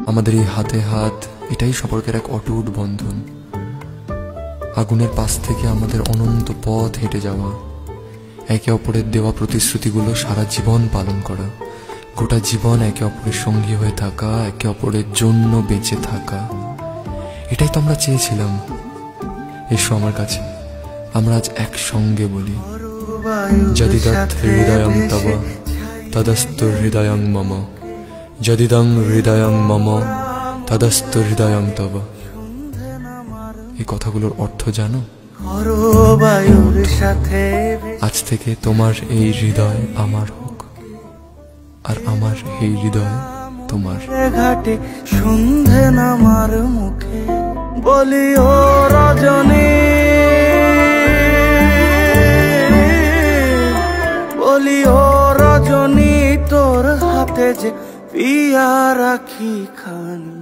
আমাদের এই হাতে হাত, এটাই সম্পর্কের এক অটুট বন্ধন। আগুনের পাশ থেকে আমাদের অনন্ত পথ হেঁটে যাওয়া, একে অপরের দেওয়া প্রতিশ্রুতিগুলো সারা জীবন পালন করা, গোটা জীবন একে অপরের সঙ্গী হয়ে থাকা, একে অপরের জন্য বেঁচে থাকা, এটাই তো আমরা চেয়েছিলাম। এসো আমার কাছে, আমরা আজ একসঙ্গে বলি, যদিদৎ হৃদয়ং তব তদস্তু হৃদয়ং মম, যদিদং হৃদয়ং মম তদস্তু হৃদয়ং তব। এই কথাগুলোর অর্থ জানো? আজ থেকে তোমার এই হৃদয় আমার হোক, আর আমার এই হৃদয় তোমার। ঘাটে সন্ধে নামার মুখে বলি ও রজনী, বলি ও রজনী, তোর হাতে যে পিয়া রাখি খানি।